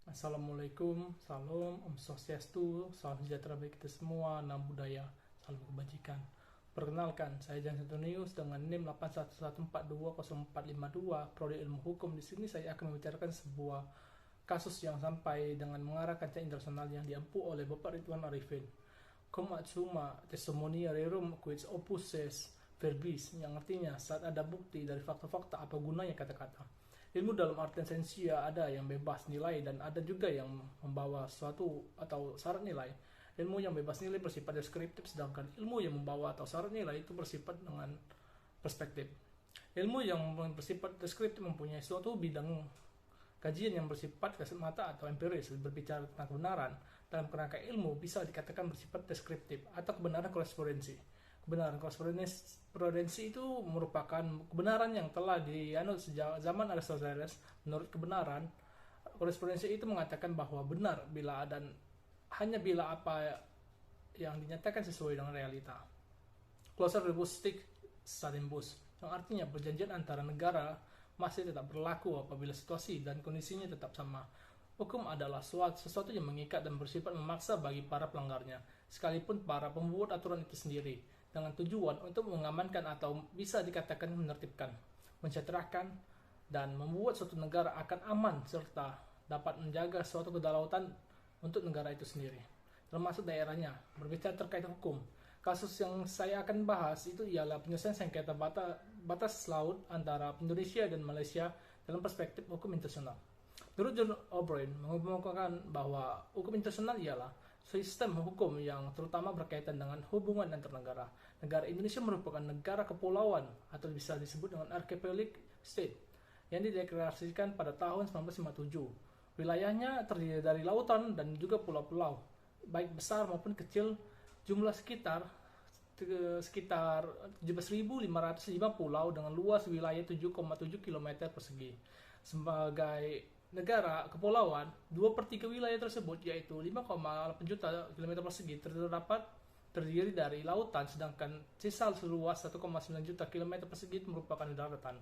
Assalamualaikum, salam, Om Swastiastu, salam sejahtera bagi kita semua, nam budaya, salam kebajikan. Perkenalkan, saya Jan Santonius dengan NIM 811420452, Prodi Ilmu Hukum. Di sini saya akan membicarakan sebuah kasus yang sampai dengan mengarah kancah internasional yang diampu oleh Bapak Ridwan Arifin. Cum summa testimonia rerum quid opus est verbis, yang artinya saat ada bukti dari fakta-fakta apa gunanya kata-kata. Ilmu dalam artian sainsia ada yang bebas nilai dan ada juga yang membawa suatu atau syarat nilai. Ilmu yang bebas nilai bersifat deskriptif, sedangkan ilmu yang membawa atau syarat nilai itu bersifat dengan perspektif. Ilmu yang bersifat deskriptif mempunyai suatu bidang kajian yang bersifat kasat mata atau empiris, berbicara tentang kebenaran. Dalam kerangka ilmu bisa dikatakan bersifat deskriptif atau kebenaran korespondensi. Kebenaran korespondensi itu merupakan kebenaran yang telah dianut sejak zaman Aristoteles. Menurut kebenaran, korespondensi itu mengatakan bahwa benar bila dan hanya bila apa yang dinyatakan sesuai dengan realita. Clausus rebus sic stantibus, yang artinya perjanjian antara negara masih tetap berlaku apabila situasi dan kondisinya tetap sama. Hukum adalah sesuatu yang mengikat dan bersifat memaksa bagi para pelanggarnya, sekalipun para pembuat aturan itu sendiri, dengan tujuan untuk mengamankan atau bisa dikatakan menertibkan, mensejahterakan, dan membuat suatu negara akan aman serta dapat menjaga suatu kedaulatan untuk negara itu sendiri, termasuk daerahnya. Berbicara terkait hukum, kasus yang saya akan bahas itu ialah penyelesaian sengketa batas laut antara Indonesia dan Malaysia dalam perspektif hukum internasional. Menurut John O'Brien mengemukakan bahwa hukum internasional ialah sistem hukum yang terutama berkaitan dengan hubungan antar negara. Negara Indonesia merupakan negara kepulauan atau bisa disebut dengan archipelagic state yang dideklarasikan pada tahun 1957. Wilayahnya terdiri dari lautan dan juga pulau-pulau, baik besar maupun kecil, jumlah sekitar 17.505 pulau dengan luas wilayah 7,7 km persegi. Sebagai negara kepulauan, 2/3 wilayah tersebut yaitu 5,8 juta km persegi terdiri dari lautan, sedangkan sisa seluas 1,9 juta km persegi merupakan daratan.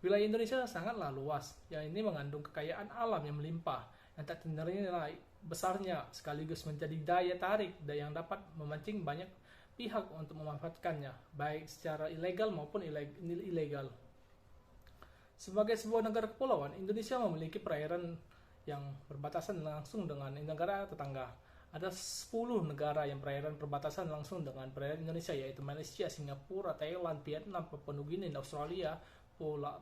Wilayah Indonesia sangatlah luas, yang ini mengandung kekayaan alam yang melimpah, yang tak ternilai besarnya sekaligus menjadi daya tarik yang dapat memancing banyak pihak untuk memanfaatkannya, baik secara ilegal maupun ilegal. Sebagai sebuah negara kepulauan, Indonesia memiliki perairan yang berbatasan langsung dengan negara tetangga. Ada 10 negara yang perairan perbatasan langsung dengan perairan Indonesia, yaitu Malaysia, Singapura, Thailand, Vietnam, Papua Nugini, Australia,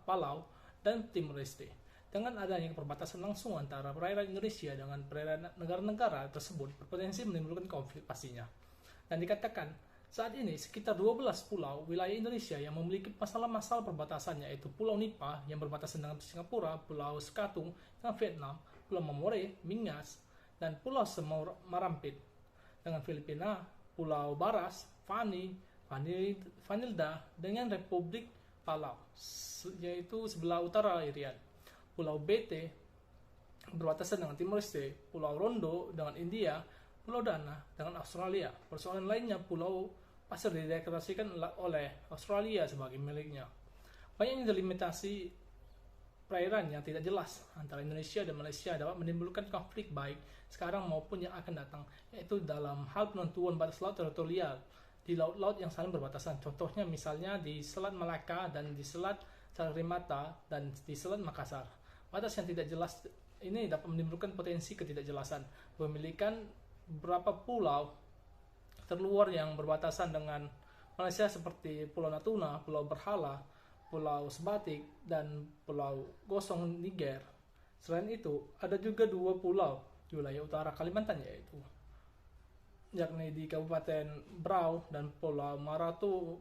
Palau, dan Timor Leste. Dengan adanya perbatasan langsung antara perairan Indonesia dengan perairan negara-negara tersebut berpotensi menimbulkan konflik pastinya. Dan dikatakan saat ini sekitar 12 pulau wilayah Indonesia yang memiliki masalah-masalah perbatasan, yaitu Pulau Nipa yang berbatasan dengan Singapura, Pulau Sekatung dengan Vietnam, Pulau Mamore, Mingas, dan Pulau Semarampit dengan Filipina, Pulau Baras, Vanilda dengan Republik Palau, yaitu sebelah utara Irian, Pulau BT berbatasan dengan Timor Leste, Pulau Rondo dengan India, Pulau Dana dengan Australia. Persoalan lainnya, Pulau Pasir dideklarasikan oleh Australia sebagai miliknya. Banyaknya delimitasi perairan yang tidak jelas antara Indonesia dan Malaysia dapat menimbulkan konflik baik sekarang maupun yang akan datang, yaitu dalam hal penentuan batas laut teritorial di laut-laut yang saling berbatasan. Contohnya misalnya di Selat Malaka dan di Selat Carimata dan di Selat Makassar. Batas yang tidak jelas ini dapat menimbulkan potensi ketidakjelasan pemilikan beberapa pulau terluar yang berbatasan dengan Malaysia seperti Pulau Natuna, Pulau Berhala, Pulau Sebatik, dan Pulau Gosong Niger. Selain itu, ada juga 2 pulau di wilayah utara Kalimantan, yakni di Kabupaten Brau dan Pulau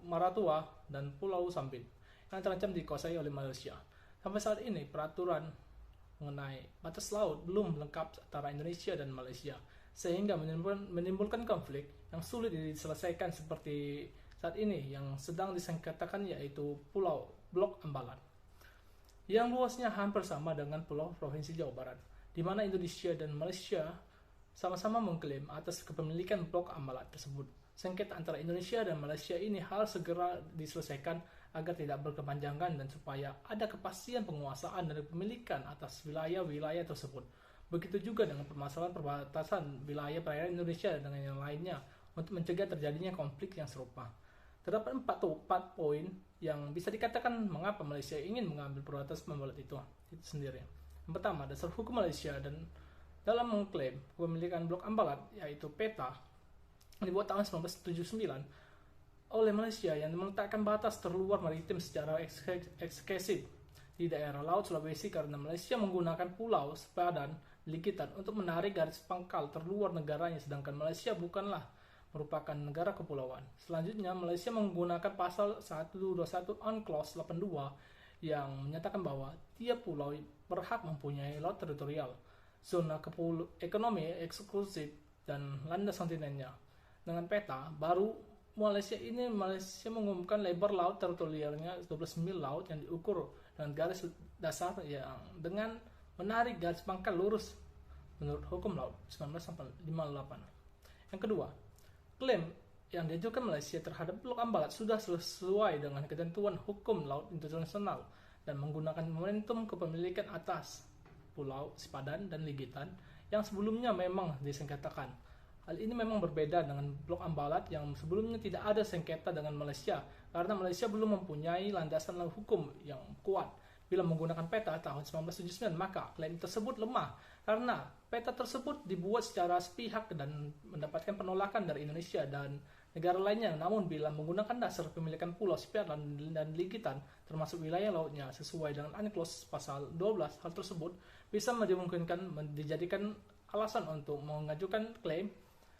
Maratua dan Pulau Sampit yang terancam dikuasai oleh Malaysia. Sampai saat ini, peraturan mengenai batas laut belum lengkap antara Indonesia dan Malaysia, sehingga menimbulkan konflik yang sulit diselesaikan seperti saat ini yang sedang disengketakan, yaitu Pulau Blok Ambalan yang luasnya hampir sama dengan pulau Provinsi Jawa Barat, di mana Indonesia dan Malaysia sama-sama mengklaim atas kepemilikan Blok Ambalan tersebut. Sengketa antara Indonesia dan Malaysia ini harus segera diselesaikan agar tidak berkepanjangan dan supaya ada kepastian penguasaan dan kepemilikan atas wilayah-wilayah tersebut. Begitu juga dengan permasalahan perbatasan wilayah perairan Indonesia dengan yang lainnya untuk mencegah terjadinya konflik yang serupa. Terdapat 4 poin yang bisa dikatakan mengapa Malaysia ingin mengambil prioritas membalat itu sendiri. Yang pertama, dasar hukum Malaysia dan dalam mengklaim kepemilikan blok Ambalat, yaitu peta dibuat tahun 1979 oleh Malaysia yang meletakkan batas terluar maritim secara eksklusif di daerah Laut Sulawesi karena Malaysia menggunakan pulau sepadan Likitan untuk menarik garis pangkal terluar negaranya, sedangkan Malaysia bukanlah merupakan negara kepulauan. Selanjutnya, Malaysia menggunakan pasal 121 UNCLOS 82 yang menyatakan bahwa tiap pulau berhak mempunyai laut teritorial, zona ekonomi eksklusif, dan landas kontinennya. Dengan peta baru Malaysia mengumumkan lebar laut teritorialnya 12 mil laut yang diukur dengan garis dasar yang dengan menarik garis pangkal lurus menurut hukum laut 1958. Yang kedua, klaim yang diajukan Malaysia terhadap blok Ambalat sudah sesuai dengan ketentuan hukum laut internasional dan menggunakan momentum kepemilikan atas pulau Sepadan dan Ligitan yang sebelumnya memang disengketakan. Hal ini memang berbeda dengan blok Ambalat yang sebelumnya tidak ada sengketa dengan Malaysia karena Malaysia belum mempunyai landasan hukum yang kuat. Bila menggunakan peta tahun 1979, maka klaim tersebut lemah karena peta tersebut dibuat secara sepihak dan mendapatkan penolakan dari Indonesia dan negara lainnya. Namun bila menggunakan dasar pemilikan pulau Sepadan dan Ligitan termasuk wilayah lautnya sesuai dengan UNCLOS pasal 12, hal tersebut bisa dijadikan alasan untuk mengajukan klaim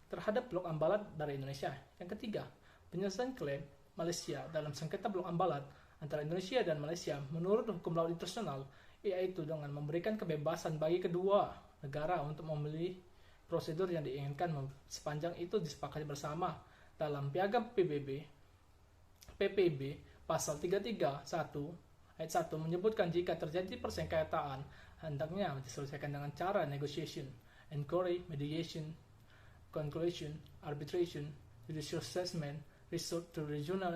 terhadap blok Ambalat dari Indonesia. Yang ketiga, penyelesaian klaim Malaysia dalam sengketa blok Ambalat antara Indonesia dan Malaysia menurut hukum laut internasional, yaitu dengan memberikan kebebasan bagi kedua negara untuk memilih prosedur yang diinginkan sepanjang itu disepakati bersama dalam Piagam PBB pasal 331 ayat 1 menyebutkan jika terjadi persengketaan hendaknya diselesaikan dengan cara negotiation, inquiry, mediation, conciliation, arbitration, judicial assessment, resort to regional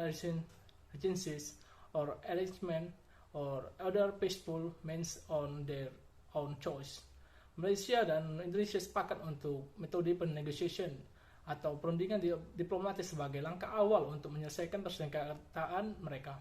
agencies or arrangement or other peaceful means on their own choice. Malaysia dan Indonesia sepakat untuk metode negotiation atau perundingan diplomatis sebagai langkah awal untuk menyelesaikan persengketaan mereka.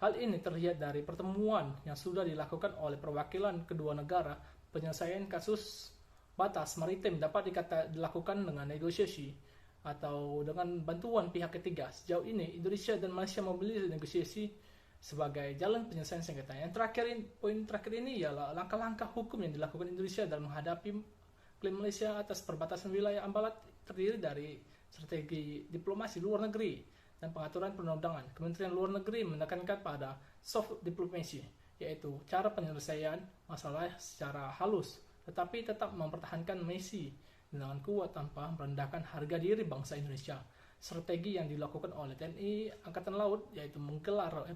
Hal ini terlihat dari pertemuan yang sudah dilakukan oleh perwakilan kedua negara. Penyelesaian kasus batas maritim dapat dilakukan dengan negosiasi atau dengan bantuan pihak ketiga. Sejauh ini, Indonesia dan Malaysia memilih negosiasi sebagai jalan penyelesaian sengketa. Poin terakhir ini ialah langkah-langkah hukum yang dilakukan Indonesia dalam menghadapi klaim Malaysia atas perbatasan wilayah Ambalat terdiri dari strategi diplomasi luar negeri dan pengaturan perundang-undangan. Kementerian Luar Negeri menekankan pada soft diplomacy, yaitu cara penyelesaian masalah secara halus, tetapi tetap mempertahankan misi dengan kuat tanpa merendahkan harga diri bangsa Indonesia. Strategi yang dilakukan oleh TNI Angkatan Laut yaitu menggelar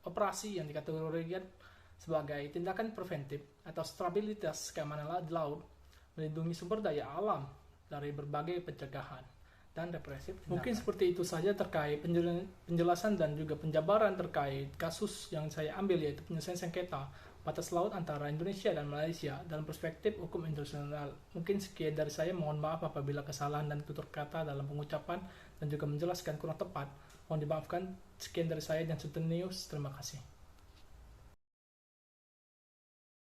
operasi yang dikategorikan sebagai tindakan preventif atau stabilitas keamanan di laut, melindungi sumber daya alam dari berbagai pencegahan dan represif tindakan. Mungkin seperti itu saja terkait penjelasan dan juga penjabaran terkait kasus yang saya ambil, yaitu penyelesaian sengketa batas laut antara Indonesia dan Malaysia dalam perspektif hukum internasional. Mungkin sekian dari saya, mohon maaf apabila kesalahan dan tutur kata dalam pengucapan dan juga menjelaskan kurang tepat. Mohon dimaafkan. Sekian dari saya dan Sultan News. Terima kasih.